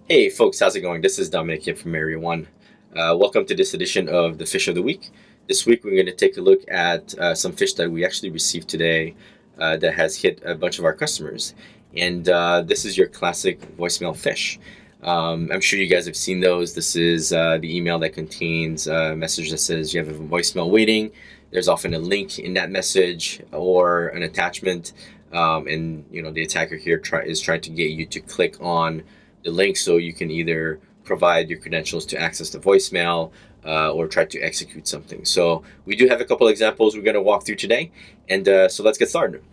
Hey folks, how's it going? This is Dominic here from Area One. Welcome to this edition of the Phish of the Week. This week we're going to take a look at some fish that we actually received today that has hit a bunch of our customers. And this is your classic voicemail fish. I'm sure you guys have seen those. This is the email that contains a message that says you have a voicemail waiting. There's often a link in that message or an attachment. And the attacker here is trying to get you to click on the link so you can either provide your credentials to access the voicemail or try to execute something. So we do have a couple examples we're going to walk through today, and so let's get started.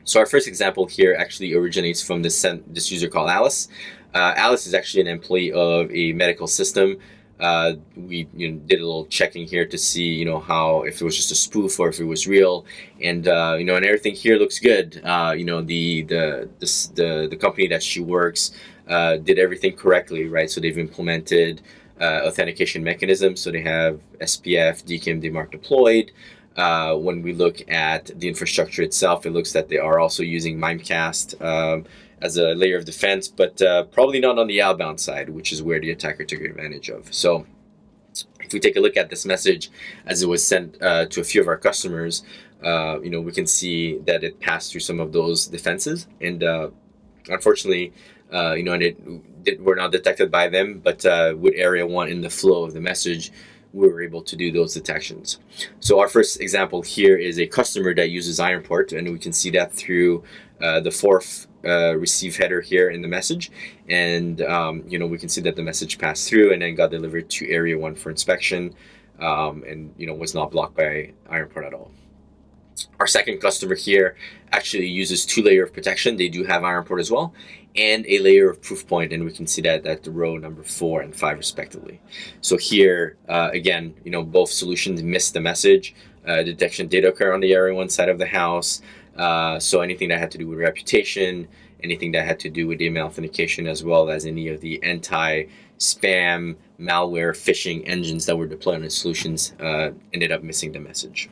So our first example here actually originates from this user called Alice. Alice is actually an employee of a medical system. We did a little checking here to see how, if it was just a spoof or if it was real, and and everything here looks good. The company that she works did everything correctly, right? So they've implemented authentication mechanisms. So they have SPF, DKIM, DMARC deployed. When we look at the infrastructure itself, it looks that they are also using Mimecast as a layer of defense, but probably not on the outbound side, which is where the attacker took advantage of. So if we take a look at this message as it was sent to a few of our customers, we can see that it passed through some of those defenses, and unfortunately, and it were not detected by them, but with Area 1 in the flow of the message, we were able to do those detections. So our first example here is a customer that uses Ironport, and we can see that through the fourth receive header here in the message, and we can see that the message passed through and then got delivered to Area 1 for inspection, and was not blocked by Ironport at all. Our second customer here actually uses 2 layer of protection. They do have Ironport as well, and a layer of Proofpoint, and we can see that at the row number 4 and 5 respectively. So here, again, both solutions missed the message. Detection did occur on the Area 1 side of the house. So anything that had to do with reputation, anything that had to do with email authentication, as well as any of the anti-spam, malware, phishing engines that were deployed on the solutions ended up missing the message.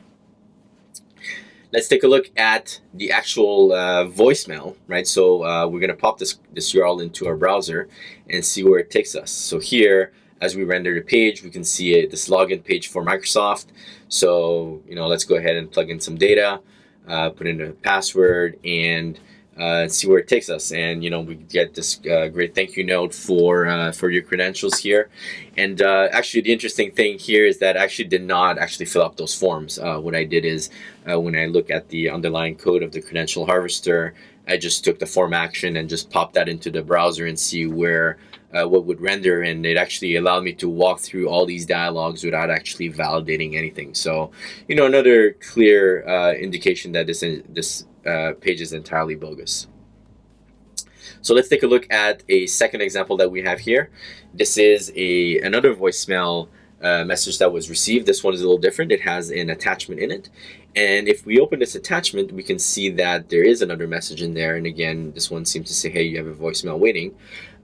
Let's take a look at the actual voicemail, right? So we're going to pop this URL into our browser and see where it takes us. So here, as we render the page, we can see this login page for Microsoft. So let's go ahead and plug in some data, put in a password, and see where it takes us. And we get this great thank you note for your credentials here. And actually, the interesting thing here is that I actually did not actually fill out those forms. What I did is when I look at the underlying code of the credential harvester, I just took the form action and just popped that into the browser and see where what would render, and it actually allowed me to walk through all these dialogues without actually validating anything. So another clear indication that this page is entirely bogus. So let's take a look at a second example that we have here. This is another voicemail message that was received. This one is a little different. It has an attachment in it. And if we open this attachment, we can see that there is another message in there. And again, this one seems to say, hey, you have a voicemail waiting.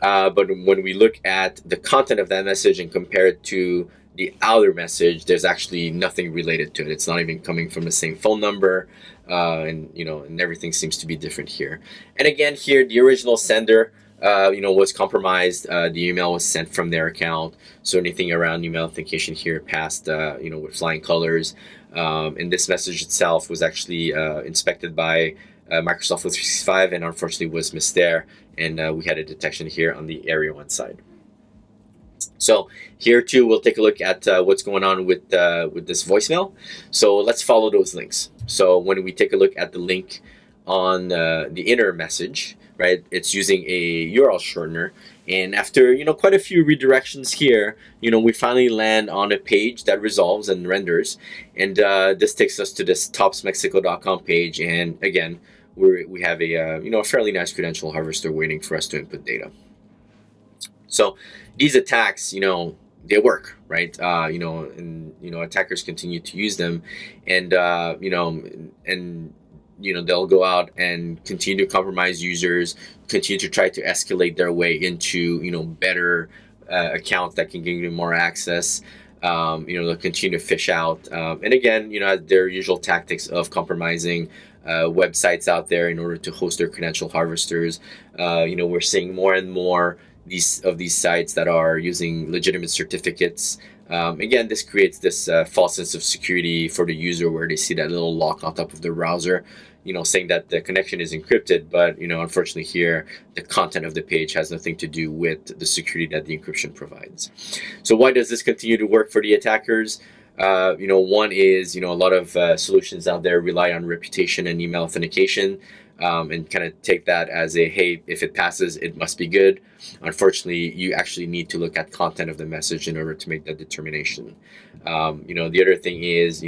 But when we look at the content of that message and compare it to the outer message, there's actually nothing related to it. It's not even coming from the same phone number. And everything seems to be different here. And again, here, the original sender was compromised. The email was sent from their account. So anything around email authentication here passed, with flying colors. And this message itself was actually inspected by Microsoft 365 and unfortunately was missed there. And we had a detection here on the Area 1 side. So here too, we'll take a look at what's going on with this voicemail. So let's follow those links. So when we take a look at the link on the inner message, right, it's using a URL shortener. And after quite a few redirections here, we finally land on a page that resolves and renders. And this takes us to this topsmexico.com page. And again, we have a fairly nice credential harvester waiting for us to input data. So these attacks, they work, right? Attackers continue to use them, and they'll go out and continue to compromise users, continue to try to escalate their way into better accounts that can give you more access. They'll continue to fish out, and again, their usual tactics of compromising websites out there in order to host their credential harvesters. We're seeing more and more these sites that are using legitimate certificates. Again, this creates this false sense of security for the user, where they see that little lock on top of their browser, saying that the connection is encrypted. But unfortunately, here the content of the page has nothing to do with the security that the encryption provides. So why does this continue to work for the attackers? One is, a lot of solutions out there rely on reputation and email authentication, and kind of take that as a, hey, if it passes, it must be good. Unfortunately, you actually need to look at content of the message in order to make that determination. The other thing is,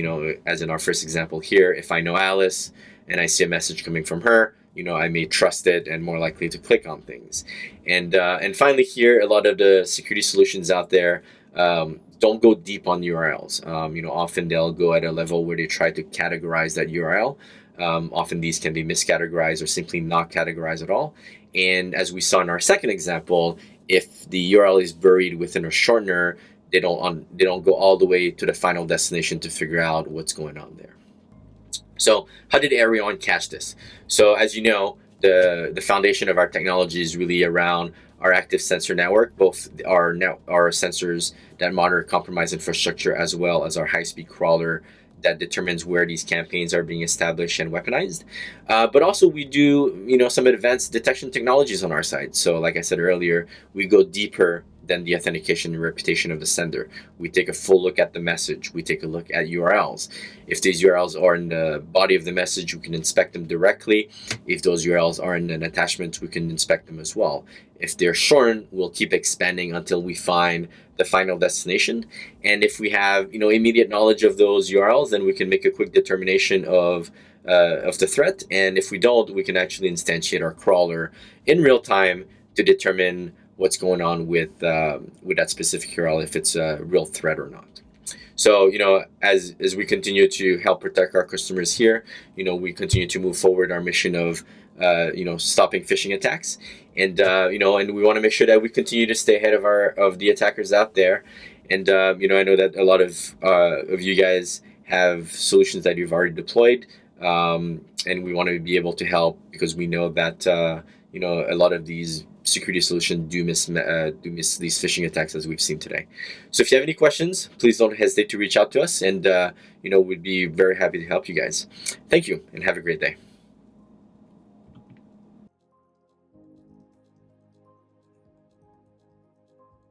as in our first example here, if I know Alice and I see a message coming from her, I may trust it and more likely to click on things. And finally, here, a lot of the security solutions out there don't go deep on URLs. Often they'll go at a level where they try to categorize that URL. Often these can be miscategorized or simply not categorized at all. And as we saw in our second example, if the URL is buried within a shortener, they don't go all the way to the final destination to figure out what's going on there. So how did Arion catch this? So as you know, the foundation of our technology is really around our active sensor network, both our sensors that monitor compromised infrastructure, as well as our high-speed crawler that determines where these campaigns are being established and weaponized. But also we do, some advanced detection technologies on our side. So like I said earlier, we go deeper than the authentication and reputation of the sender. We take a full look at the message. We take a look at URLs. If these URLs are in the body of the message, we can inspect them directly. If those URLs are in an attachment, we can inspect them as well. If they're shortened, we'll keep expanding until we find the final destination. And if we have, immediate knowledge of those URLs, then we can make a quick determination of the threat. And if we don't, we can actually instantiate our crawler in real time to determine what's going on with that specific URL, if it's a real threat or not. So, as we continue to help protect our customers here, we continue to move forward our mission of, stopping phishing attacks. And, and we want to make sure that we continue to stay ahead of the attackers out there. And, I know that a lot of you guys have solutions that you've already deployed. And we want to be able to help, because we know that, a lot of these security solutions do miss these phishing attacks, as we've seen today. So if you have any questions, please don't hesitate to reach out to us, and we'd be very happy to help you guys. Thank you, and have a great day.